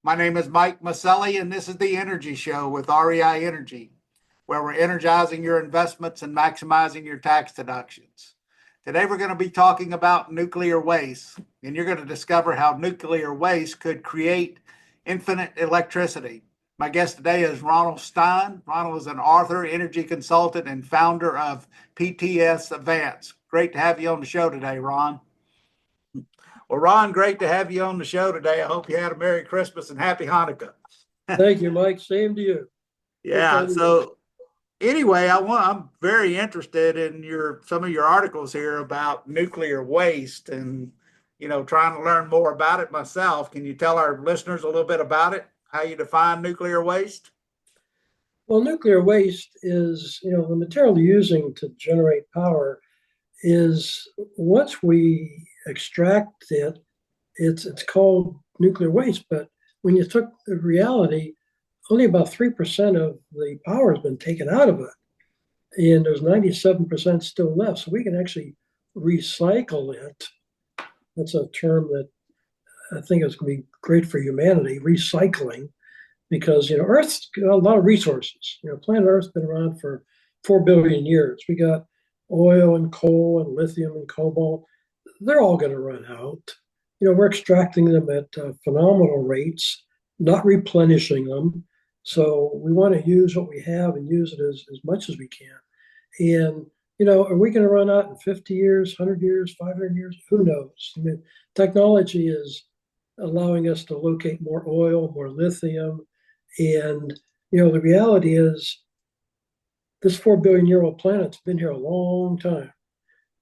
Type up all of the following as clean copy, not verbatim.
My name is Mike Mauceli, and this is the Energy Show with REI Energy, where we're energizing your investments and maximizing your tax deductions. Today, we're going to be talking about nuclear waste, and you're going to discover how nuclear waste could create infinite electricity. My guest today is Ron Stein. Ron is an author, energy consultant, and founder of PTS Advance. Great to have you on the show today, Ron. Well, Ron, great to have you on the show today. I hope you had a Merry Christmas and Happy Hanukkah. Thank you, Mike. Same to you. Yeah. So anyway, I'm very interested in some of your articles here about nuclear waste and, trying to learn more about it myself. Can you tell our listeners a little bit about it, how you define nuclear waste? Well, nuclear waste is, the material you're using to generate power is once we extract it, it's called nuclear waste. But when you took the reality, only about 3% of the power has been taken out of it. And there's 97% still left. So we can actually recycle it. That's a term that I think is going to be great for humanity, recycling, because, Earth's got a lot of resources. Planet Earth's been around for 4 billion years. We got oil and coal and lithium and cobalt. They're all going to run out. We're extracting them at phenomenal rates, not replenishing them. So we want to use what we have and use it as much as we can. And, are we going to run out in 50 years, 100 years, 500 years? Who knows? I mean, technology is allowing us to locate more oil, more lithium. And, the reality is this 4 billion year old planet's been here a long time.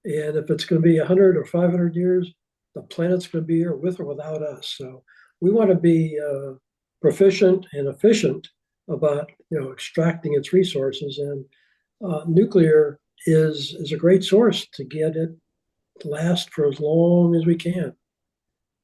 And if it's going to be 100 or 500 years, the planet's going to be here with or without us. So we want to be proficient and efficient about, extracting its resources. And nuclear is a great source to get it to last for as long as we can.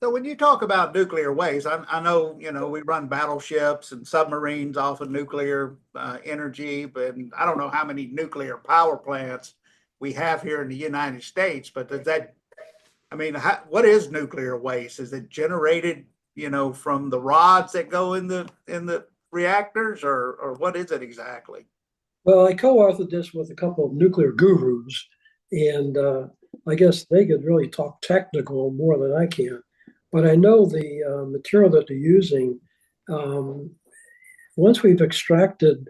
So when you talk about nuclear waste, I know, we run battleships and submarines off of nuclear energy, but I don't know how many nuclear power plants we have here in the United States, but what is nuclear waste? Is it generated, from the rods that go in the reactors, or what is it exactly? Well, I co-authored this with a couple of nuclear gurus, and I guess they could really talk technical more than I can. But I know the material that they're using, once we've extracted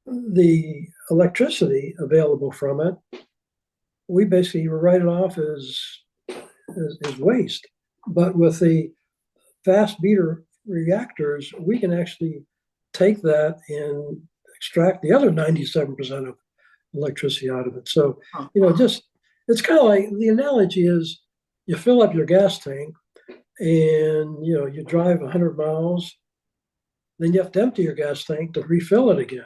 the electricity available from it, we basically write it off as waste. But with the fast breeder reactors, we can actually take that and extract the other 97% of electricity out of it. So, it's kind of like, the analogy is you fill up your gas tank and, you drive 100 miles, then you have to empty your gas tank to refill it again.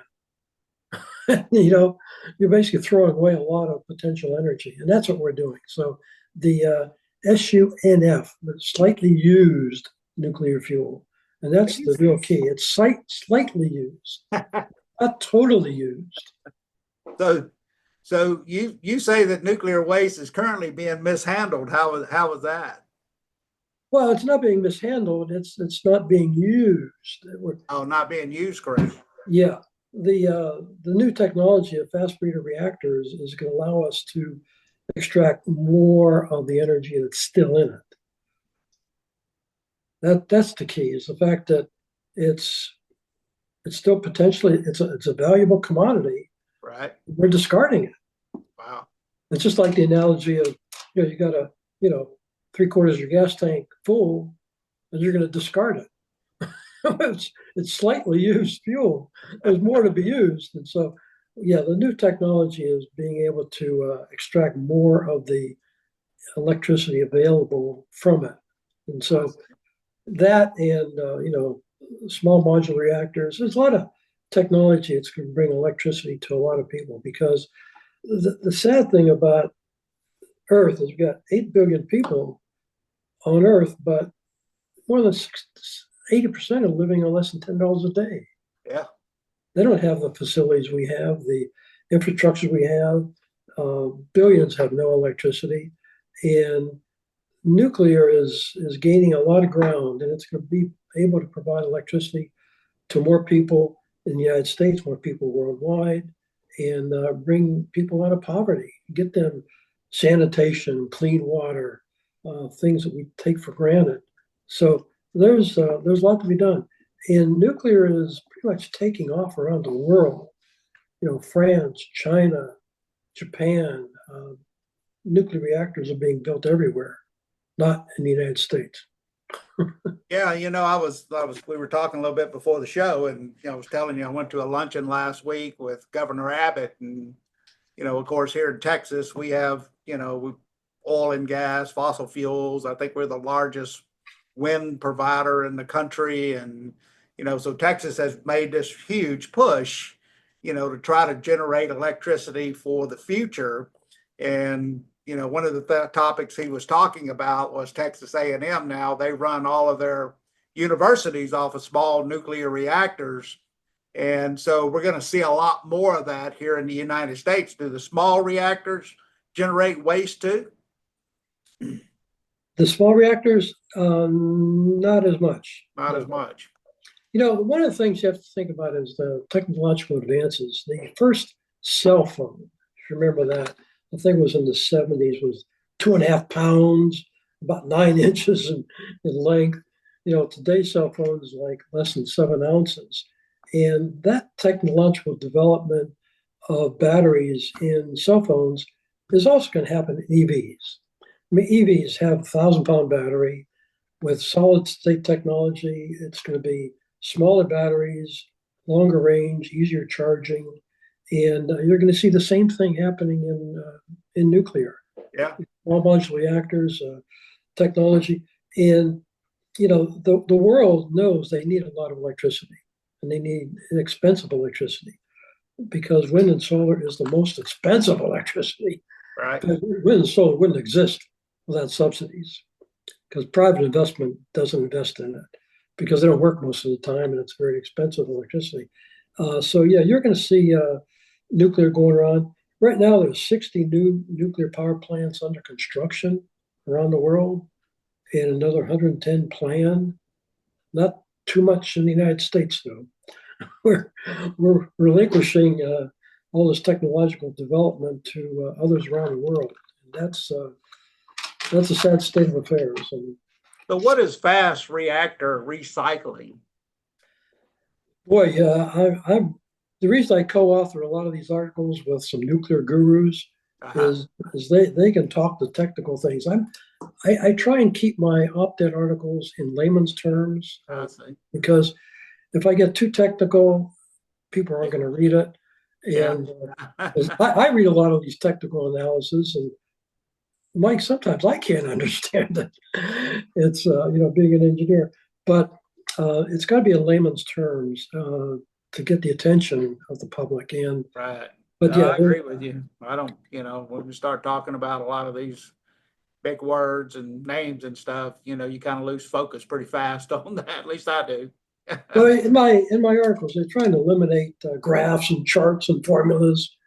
You're basically throwing away a lot of potential energy, and that's what we're doing. So the SUNF, the slightly used nuclear fuel, and that's the real key. It's slightly used, not totally used. So you say that nuclear waste is currently being mishandled. How is that? Well, it's not being mishandled. It's not being used. Not being used correctly. Yeah. The new technology of fast breeder reactors is going to allow us to extract more of the energy that's still in it. That's the key, is the fact that it's still potentially it's a valuable commodity. Right. We're discarding it. Wow. It's just like the analogy of, you got a 3/4 of your gas tank full, and you're going to discard it. It's slightly used fuel. There's more to be used. And so, the new technology is being able to extract more of the electricity available from it. And so that and, small modular reactors, there's a lot of technology that's going to bring electricity to a lot of people, because the sad thing about Earth is we've got 8 billion people on Earth, but more than 80% are living on less than $10 a day. Yeah. They don't have the facilities we have, the infrastructure we have. Billions have no electricity. And nuclear is gaining a lot of ground, and it's going to be able to provide electricity to more people in the United States, more people worldwide, and bring people out of poverty, get them sanitation, clean water, things that we take for granted. So there's a lot to be done, and nuclear is pretty much taking off around the world. You know, France, China, Japan, nuclear reactors are being built everywhere, not in the United States. Yeah, we were talking a little bit before the show, and I was telling you I went to a luncheon last week with Governor Abbott, and of course, here in Texas, we have oil and gas, fossil fuels. I think we're the largest wind provider in the country, and so Texas has made this huge push, to try to generate electricity for the future. And one of the topics he was talking about was Texas A&M. Now they run all of their universities off of small nuclear reactors. And so we're going to see a lot more of that here in the United States. Do the small reactors generate waste too? The small reactors, not as much. Not as much. One of the things you have to think about is the technological advances. The first cell phone, if you remember that, the thing was in the 70s, was 2.5 pounds, about 9 inches in length. Today's cell phone is like less than 7 ounces. And that technological development of batteries in cell phones is also going to happen in EVs. I mean, EVs have a 1,000-pound battery with solid state technology. It's going to be smaller batteries, longer range, easier charging, and you're going to see the same thing happening in nuclear. Yeah, small modular reactors, technology, and the world knows they need a lot of electricity, and they need inexpensive electricity because wind and solar is the most expensive electricity. right. Wind and solar wouldn't exist without subsidies because private investment doesn't invest in it because they don't work most of the time and it's very expensive electricity. So yeah, you're going to see nuclear going around. Right now, there's 60 new nuclear power plants under construction around the world and another 110 planned. Not too much in the United States, though. We're relinquishing all this technological development to others around the world. And that's a sad state of affairs. And So what is fast reactor recycling? boy, I'm the reason I co-author a lot of these articles with some nuclear gurus is they can talk the technical things. I try and keep my op-ed articles in layman's terms because if I get too technical, people aren't going to read it. And I read a lot of these technical analysis, and Mike, sometimes I can't understand it. It's being an engineer, but it's got to be in layman's terms to get the attention of the public. And right. But no, yeah, I agree with you. I don't, when we start talking about a lot of these big words and names and stuff, you kind of lose focus pretty fast on that. At least I do. Well, in my articles, they're trying to eliminate graphs and charts and formulas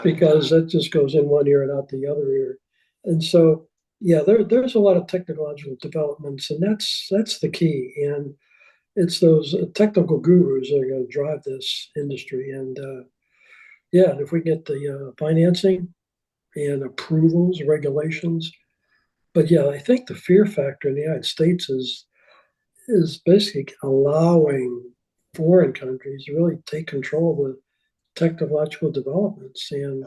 because that just goes in one ear and out the other ear. And so, yeah, there's a lot of technological developments, and that's the key. And it's those technical gurus that are going to drive this industry. And yeah, if we get the financing and approvals, regulations, but yeah, I think the fear factor in the United States is basically allowing foreign countries to really take control of the technological developments, and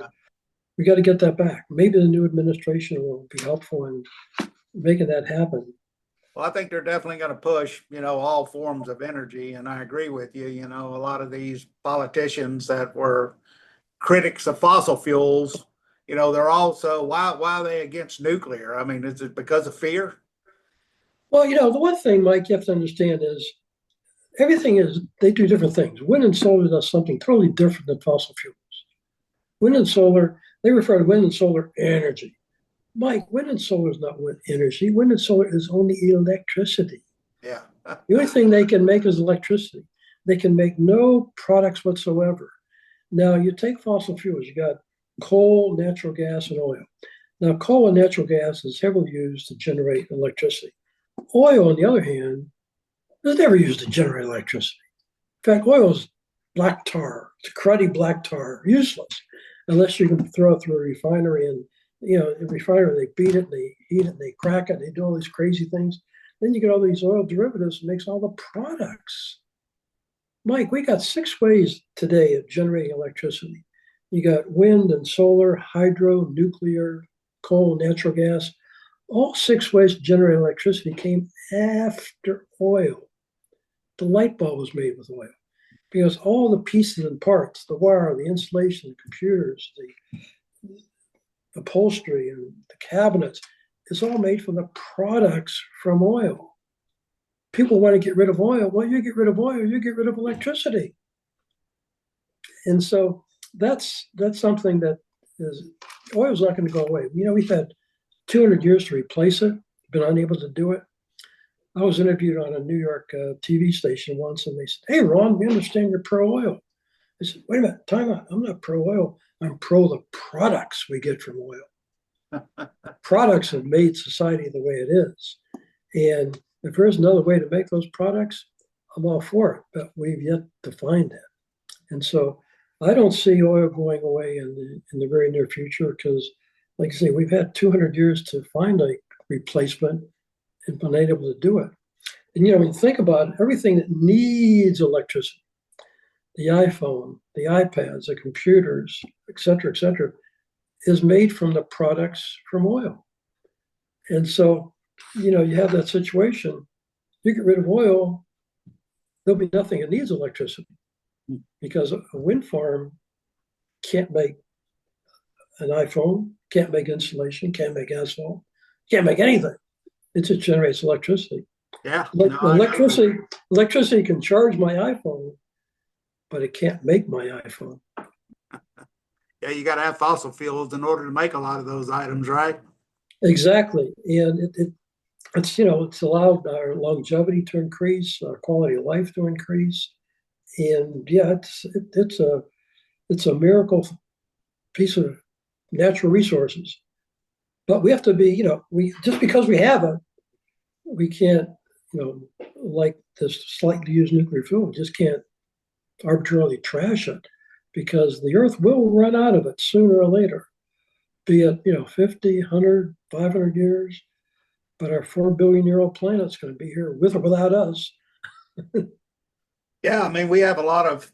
we got to get that back. Maybe the new administration will be helpful in making that happen. Well, I think they're definitely going to push, all forms of energy. And I agree with you. A lot of these politicians that were critics of fossil fuels, they're also, why are they against nuclear? I mean, is it because of fear? Well, the one thing, Mike, you have to understand is they do different things. Wind and solar does something totally different than fossil fuels. Wind and solar, they refer to wind and solar energy. Mike, wind and solar is not wind energy. Wind and solar is only electricity. Yeah. The only thing they can make is electricity. They can make no products whatsoever. Now, you take fossil fuels, you got coal, natural gas, and oil. Now, coal and natural gas is heavily used to generate electricity. Oil, on the other hand, is never used to generate electricity. In fact, oil is black tar. It's cruddy black tar, useless, unless you can throw it through a refinery and, in a refinery, they beat it, they heat it, they crack it, they do all these crazy things. Then you get all these oil derivatives and makes all the products. Mike, we got 6 ways today of generating electricity. You got wind and solar, hydro, nuclear, coal, natural gas. All 6 ways to generate electricity came after oil. The light bulb was made with oil because all the pieces and parts, the wire, the insulation, the computers, the upholstery, and the cabinets, it's all made from the products from oil. People want to get rid of oil. Well, you get rid of oil, you get rid of electricity. And so that's something that is, oil's not going to go away. We've had 200 years to replace it, been unable to do it. I was interviewed on a New York TV station once, and they said, "Hey, Ron, we understand you're pro-oil." I said, "Wait a minute, time out. I'm not pro-oil. I'm pro the products we get from oil." Products have made society the way it is. And if there's another way to make those products, I'm all for it, but we've yet to find that. And so I don't see oil going away in the very near future because, like I say, we've had 200 years to find a replacement and been able to do it. And, when you think about it, everything that needs electricity, the iPhone, the iPads, the computers, et cetera, is made from the products from oil. And so, you have that situation. You get rid of oil, there'll be nothing that needs electricity because a wind farm can't make an iPhone, can't make insulation, can't make asphalt, can't make anything. It just generates electricity. Yeah. Electricity can charge my iPhone, but it can't make my iPhone. Yeah, you got to have fossil fuels in order to make a lot of those items, right? Exactly. And it's allowed our longevity to increase, our quality of life to increase. And yeah, it's a miracle piece of natural resources. But we have to be, we just because we have it, we can't, like this slightly used nuclear fuel, we just can't arbitrarily trash it because the earth will run out of it sooner or later, be it, 50, 100, 500 years. But our 4 billion-year-old planet's going to be here with or without us. Yeah, I mean, we have a lot of,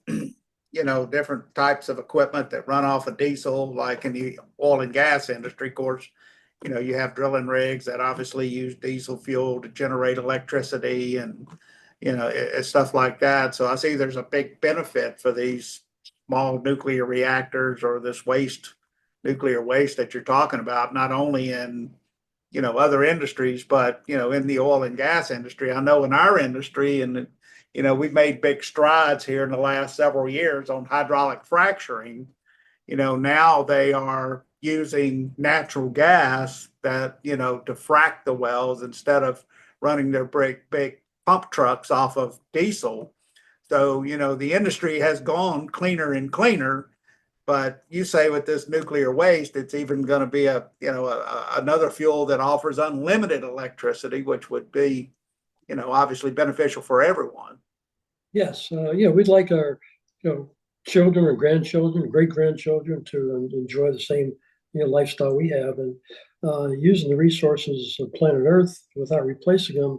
different types of equipment that run off of diesel, like in the oil and gas industry. Of course, you have drilling rigs that obviously use diesel fuel to generate electricity and, stuff like that. So I see there's a big benefit for these small nuclear reactors or this nuclear waste that you're talking about, not only in, other industries, but, in the oil and gas industry. I know in our industry, and, we've made big strides here in the last several years on hydraulic fracturing. Now they are using natural gas that, to frack the wells instead of running their big pump trucks off of diesel. So, the industry has gone cleaner and cleaner. But you say with this nuclear waste, it's even going to be another fuel that offers unlimited electricity, which would be, obviously beneficial for everyone. Yes, we'd like our, children or grandchildren, great grandchildren to enjoy the same, lifestyle we have, and using the resources of planet Earth without replacing them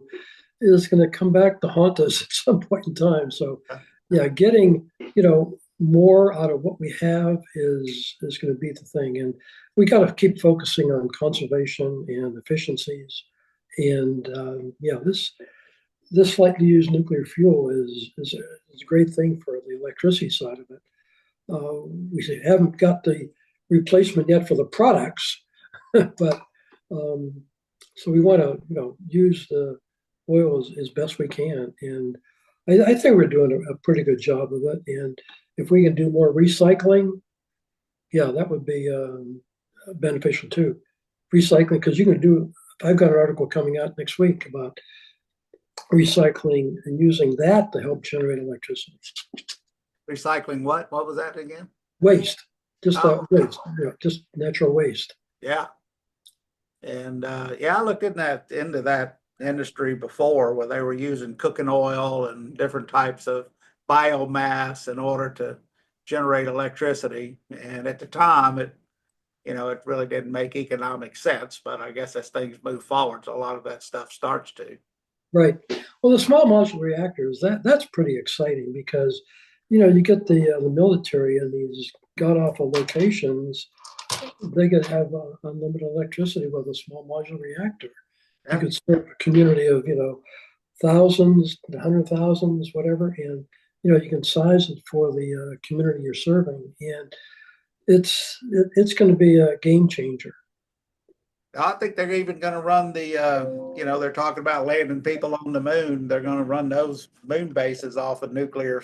is going to come back to haunt us at some point in time. So, yeah, getting, more out of what we have is going to be the thing, and we got to keep focusing on conservation and efficiencies. And this slightly used nuclear fuel is a great thing for the electricity side of it. We haven't got the replacement yet for the products, but so we want to use the oil as best we can, and I think we're doing a pretty good job of it. And if we can do more recycling, yeah, that would be beneficial too. Recycling, because you can do. I've got an article coming out next week about recycling and using that to help generate electricity. Recycling what? What was that again? Waste, just waste, just natural waste. Yeah. And yeah, I looked into that industry before where they were using cooking oil and different types of biomass in order to generate electricity. And at the time, it really didn't make economic sense. But I guess as things move forward, so a lot of that stuff starts to. Right. Well, the small modular reactors, that's pretty exciting because, you get the military in these god awful locations, they could have unlimited electricity with a small modular reactor. You Yeah. could serve a community of, thousands, 100,000s, whatever, and you can size it for the community you're serving, and it's going to be a game changer. I think they're even going to run they're talking about landing people on the moon. They're going to run those moon bases off of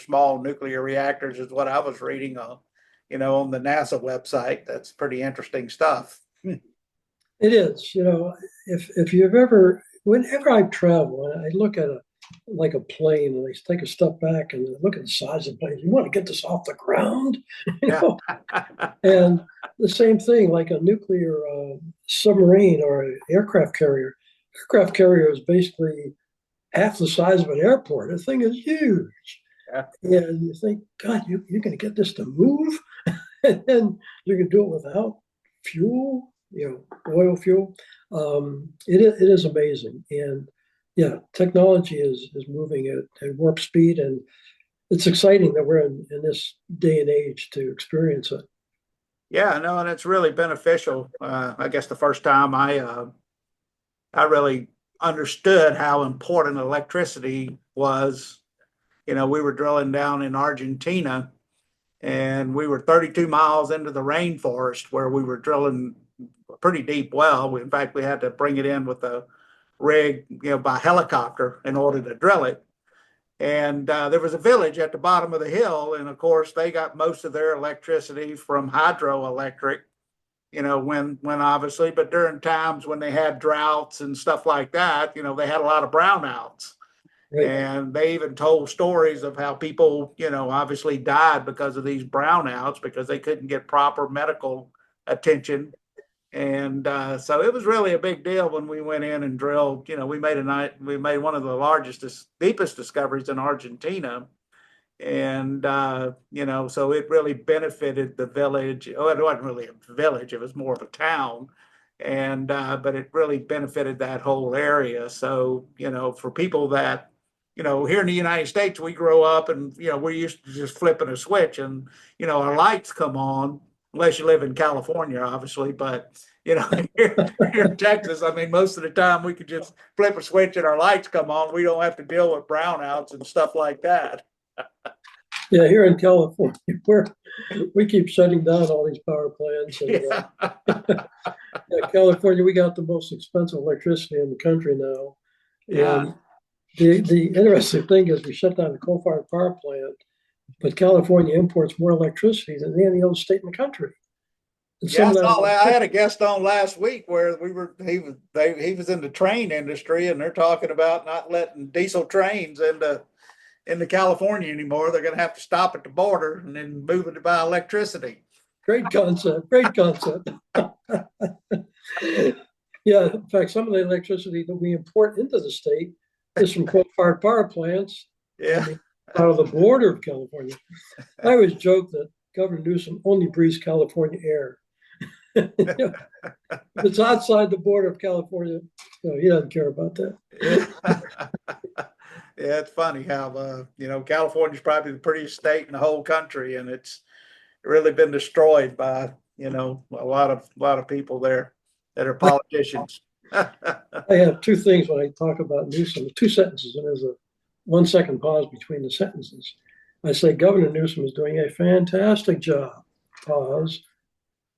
small nuclear reactors, is what I was reading on the NASA website. That's pretty interesting stuff. It is, if you've ever, whenever I travel and I look at like a plane and I take a step back and look at the size of the plane, you want to get this off the ground, you Yeah. know, and the same thing, like a nuclear submarine or an aircraft carrier. Aircraft carrier is basically half the size of an airport. The thing is huge. Yeah. And you think, God, you're going to get this to move? And you can do it without fuel, oil fuel. It is amazing. And yeah, technology is moving at warp speed. And it's exciting that we're in this day and age to experience it. Yeah, no, and it's really beneficial. I guess the first time I really understood how important electricity was. We were drilling down in Argentina, and we were 32 miles into the rainforest where we were drilling a pretty deep well. In fact, we had to bring it in with a rig, by helicopter in order to drill it. And there was a village at the bottom of the hill, and of course, they got most of their electricity from hydroelectric. When obviously, but during times when they had droughts and stuff like that, they had a lot of brownouts. Right. And they even told stories of how people, obviously died because of these brownouts because they couldn't get proper medical attention. And so it was really a big deal when we went in and drilled. We made one of the largest, deepest discoveries in Argentina. And so it really benefited the village. Oh, it wasn't really a village; it was more of a town. And but it really benefited that whole area. So for people that here in the United States, we grow up and we're used to just flipping a switch and our lights come on, unless you live in California, obviously. But here in Texas, I mean, most of the time we could just flip a switch and our lights come on. We don't have to deal with brownouts and stuff like that. Yeah, here in California, we keep shutting down all these power plants. And, Yeah. yeah, California, we got the most expensive electricity in the country now. Yeah. And the interesting thing is we shut down the coal-fired power plant, but California imports more electricity than any other state in the country. And Yeah, some of that, I had a guest on last week where he was in the train industry, and they're talking about not letting diesel trains into California anymore. They're going to have to stop at the border and then move it by electricity. great concept, great concept. Yeah, in fact, some of the electricity that we import into the state is from coal-fired power plants Yeah. out of the border of California. I always joke that Governor Newsom only breathes California air. If it's outside the border of California, he doesn't care about that. Yeah. Yeah, it's funny how California's probably the prettiest state in the whole country, and it's really been destroyed by a lot of people there that are politicians. I have two things when I talk about Newsom, two sentences, and there's a 1 second pause between the sentences. I say Governor Newsom is doing a fantastic job, pause,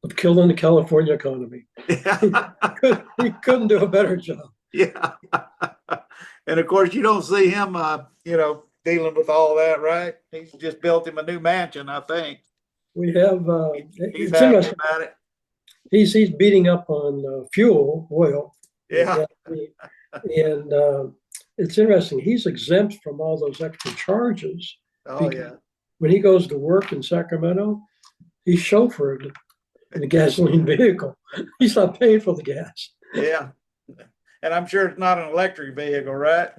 of killing the California economy. Yeah. He couldn't do a better job. Yeah. And of course, you don't see him, dealing with all that, right? He's just built him a new mansion, I think. We have, He's it's happy interesting. about it. He's beating up on fuel, oil. Yeah. And it's interesting. He's exempt from all those extra charges. Oh, yeah. When he goes to work in Sacramento, he's chauffeured in a gasoline vehicle. He's not paying for the gas. Yeah. And I'm sure it's not an electric vehicle, right?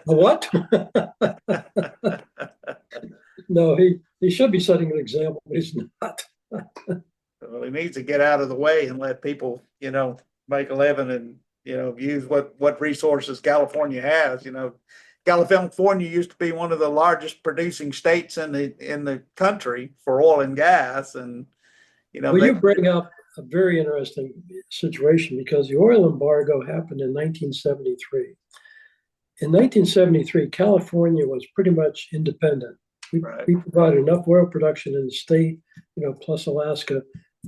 What? No, he should be setting an example, but he's not. Well, he needs to get out of the way and let people, make a living and, use what resources California has. California used to be one of the largest producing states in the country for oil and gas. And, Well, you bring up a very interesting situation because the oil embargo happened in 1973. In 1973, California was pretty much independent. Right. We provided enough oil production in the state, plus Alaska,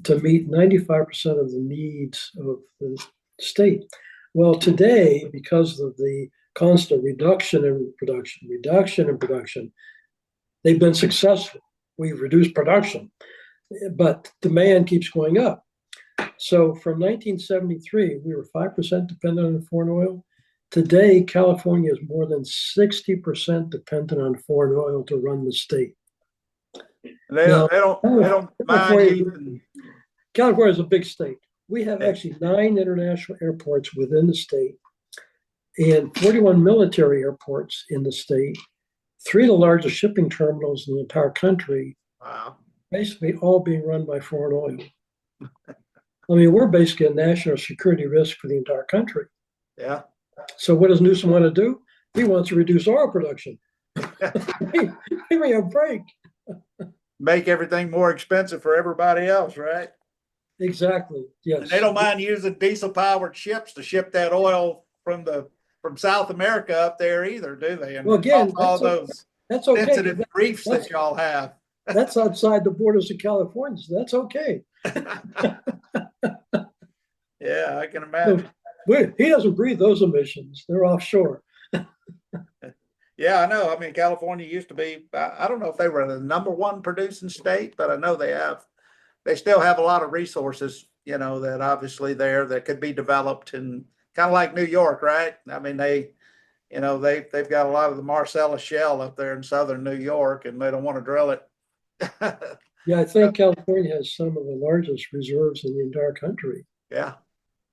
to meet 95% of the needs of the state. Well, today, because of the constant reduction in production, they've been successful. We've reduced production, but demand keeps going up. So from 1973, we were 5% dependent on foreign oil. Today, California is more than 60% dependent on foreign oil to run the state. They don't mind using. California is a big state. We have actually 9 international airports within the state and 41 military airports in the state, 3 of the largest shipping terminals in the entire country. Wow. Basically all being run by foreign oil. I mean, we're basically a national security risk for the entire country. Yeah. So what does Newsom want to do? He wants to reduce oil production. Give me a break. Make everything more expensive for everybody else, right? Exactly. Yes. And they don't mind using diesel-powered ships to ship that oil from South America up there either, do they? And well, again, all those that's okay. sensitive reefs that y'all have. That's outside the borders of California, so that's okay. Yeah, I can imagine. He doesn't breathe those emissions. They're offshore. Yeah, I know. I mean, California used to be, I don't know if they were the #1 producing state, but I know they still have a lot of resources, that obviously that could be developed, and kind of like New York, right? I mean, they've got a lot of the Marcellus Shale up there in southern New York, and they don't want to drill it. Yeah, I think California has some of the largest reserves in the entire country. Yeah.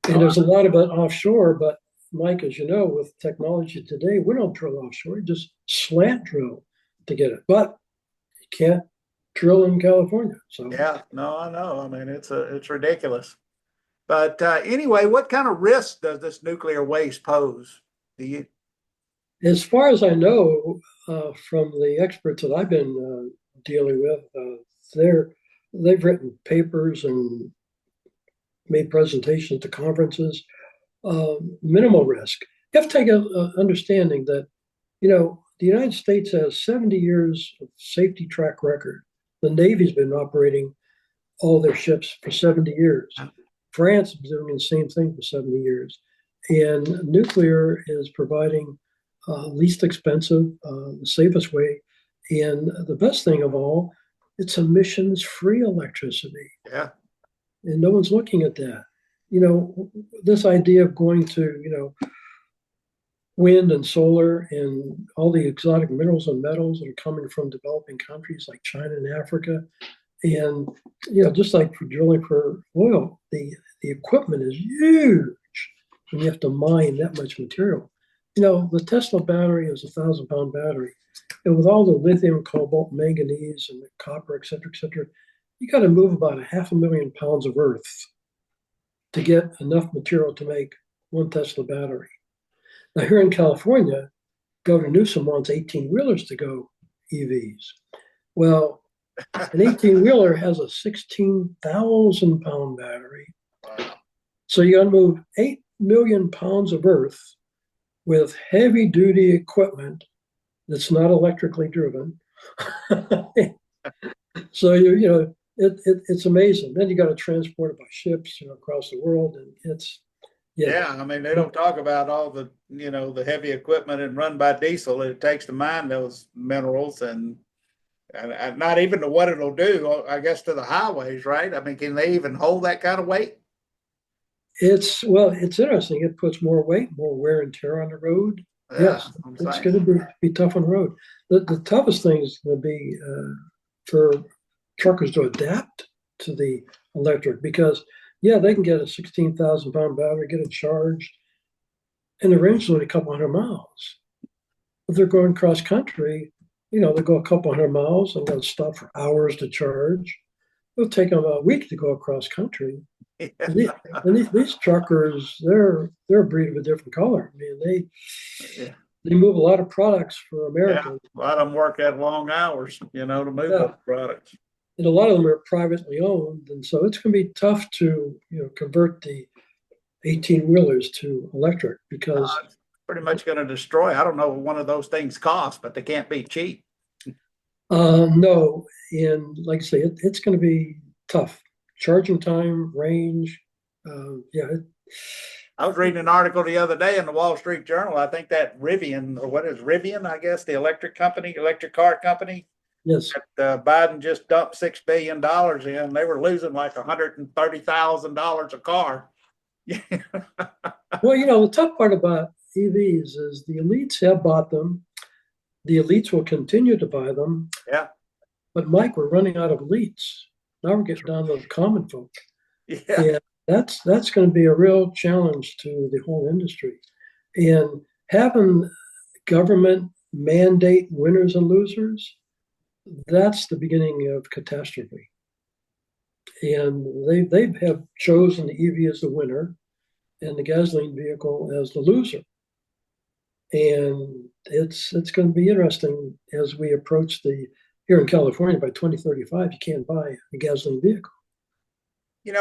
And there's a lot of it offshore, but Mike, as you know, with technology today, we don't drill offshore, just slant drill to get it. But you can't drill in California. So yeah, no, I know. I mean, it's ridiculous. But anyway, what kind of risk does this nuclear waste pose? As far as I know, from the experts that I've been dealing with, they've written papers and made presentations to conferences. Minimal risk. You have to take an understanding that, the United States has 70 years of safety track record. The Navy's been operating all their ships for 70 years. France is doing the same thing for 70 years. And nuclear is providing least expensive, the safest way. And the best thing of all, it's emissions-free electricity. Yeah. And no one's looking at that. This idea of going to, wind and solar and all the exotic minerals and metals that are coming from developing countries like China and Africa. And, just like for drilling for oil, the equipment is huge and you have to mine that much material. The Tesla battery is a 1,000-pound battery. And with all the lithium, cobalt, manganese, and the copper, et cetera, you got to move about 500,000 pounds of earth to get enough material to make 1 Tesla battery. Now, here in California, Governor Newsom wants 18-wheelers to go EVs. Well, an 18-wheeler has a 16,000-pound battery. Wow. So you got to move 8 million pounds of earth with heavy-duty equipment that's not electrically driven. So it's amazing. Then you got to transport it by ships, across the world, and it's yeah. I mean, they don't talk about all the the heavy equipment and run by diesel it takes to mine those minerals, and not even to what it'll do, I guess, to the highways, right? I mean, can they even hold that kind of weight? It's interesting. It puts more weight, more wear and tear on the road. Yeah, yes, it's going to be tough on the road. The toughest thing is going to be for truckers to adapt to the electric, because Yeah, they can get a 16,000 pound battery, get it charged, and the range is only a couple hundred miles. If they're going cross country, they go a couple hundred miles and they'll stop for hours to charge. It'll take them a week to go across country. And, these truckers, they're a breed of a different color. I mean, Yeah. they move a lot of products for Yeah, America. a lot of them work at long hours, to move Yeah. those products. And a lot of them are privately owned, and so it's going to be tough to convert the 18 wheelers to electric because It's pretty much going to destroy. I don't know what one of those things costs, but they can't be cheap. no, and like I say, it's going to be tough. Charging time, range, yeah. I was reading an article the other day in the Wall Street Journal. I think that Rivian, or what is Rivian, I guess, the electric car company, Yes. that Biden just dumped $6 billion in. They were losing like $130,000 a car. Well, the tough part about EVs is the elites have bought them. The elites will continue to buy them. Yeah. But Mike, we're running out of elites. Now we're getting down to the common folk. Yeah. And that's going to be a real challenge to the whole industry. And having government mandate winners and losers, that's the beginning of catastrophe. And they have chosen the EV as the winner and the gasoline vehicle as the loser. And it's going to be interesting as we approach here in California by 2035, you can't buy a gasoline vehicle.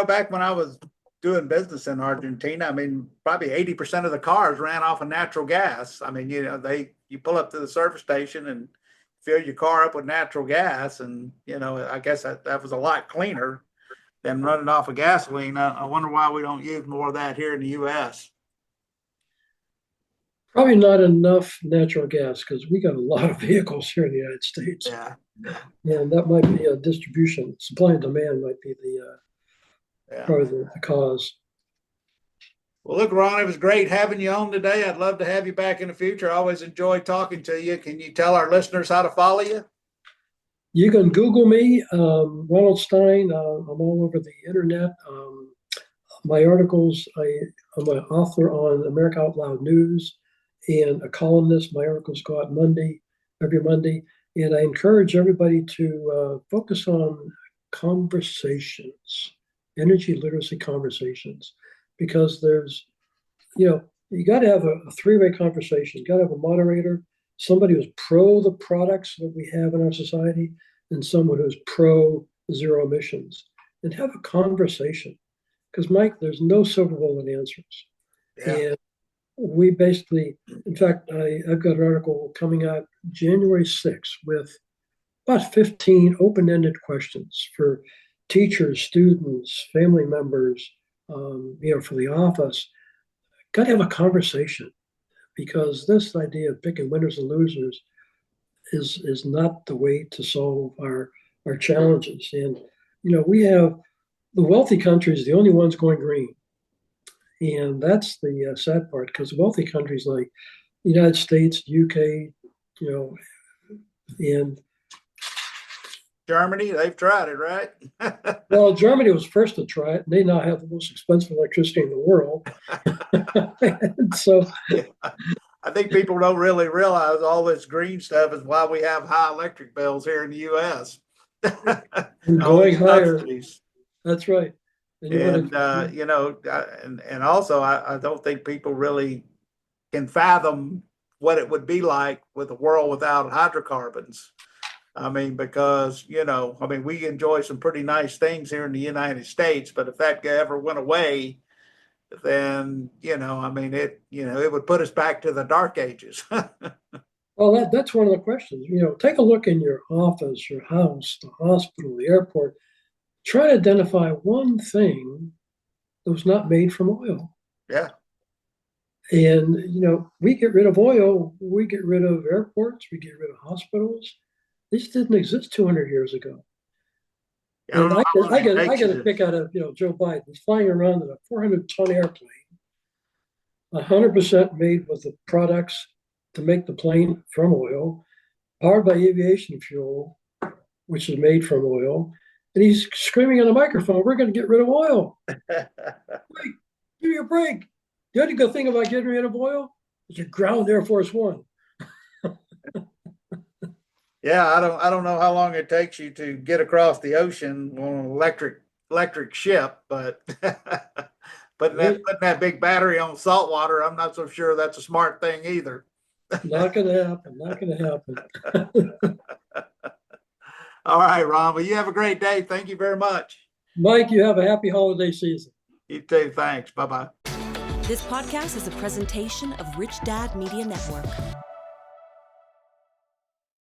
Back when I was doing business in Argentina, I mean, probably 80% of the cars ran off of natural gas. I mean, you pull up to the service station and fill your car up with natural gas. And, I guess that was a lot cleaner than running off of gasoline. I wonder why we don't use more of that here in the U.S. Probably not enough natural gas because we got a lot of vehicles here in the United States. Yeah. And that might be a distribution. Supply and demand might be probably the cause. Well, look, Ron, it was great having you on today. I'd love to have you back in the future. I always enjoy talking to you. Can you tell our listeners how to follow you? You can Google me, Ronald Stein. I'm all over the internet. My articles, I'm an author on America Out Loud News and a columnist. My articles go out every Monday. And I encourage everybody to focus on conversations, energy literacy conversations, because there's, you got to have a three-way conversation. You got to have a moderator, somebody who's pro the products that we have in our society, and someone who's pro zero emissions, and have a conversation. Because Mike, there's no silver bullet answers. Yeah. And we basically, in fact, I've got an article coming out January 6th with about 15 open-ended questions for teachers, students, family members, for the office. Got to have a conversation, because this idea of picking winners and losers is not the way to solve our challenges. And we have the wealthy countries, the only ones going green, and that's the sad part, because wealthy countries like the United States, UK, and Germany, they've tried it, right? well, Germany was first to try it. They now have the most expensive electricity in the world. So I think people don't really realize all this green stuff is why we have high electric bills here in the U.S. and going higher. Subsidies. That's right. And also I don't think people really can fathom what it would be like with a world without hydrocarbons. I mean, because, we enjoy some pretty nice things here in the United States, but if that ever went away, then, it would put us back to the dark ages. Well, that's one of the questions. Take a look in your office, your house, the hospital, the airport. Try to identify one thing that was not made from oil. Yeah. And, we get rid of oil, we get rid of airports, we get rid of hospitals. This didn't exist 200 years ago. And I get a kick out of Joe Biden. He's flying around in a 400-ton airplane, 100% made with the products to make the plane from oil, powered by aviation fuel, which is made from oil. And he's screaming on the microphone, we're going to get rid of oil. Break, give me a break. The only good thing about getting rid of oil is you ground Air Force One. Yeah, I don't know how long it takes you to get across the ocean on an electric ship, but putting that big battery on salt water, I'm not so sure that's a smart thing either. Not going to happen. Not going to happen. All right, Ron. Well, you have a great day. Thank you very much. Mike, you have a happy holiday season. You too. Thanks. Bye-bye. This podcast is a presentation of Rich Dad Media Network.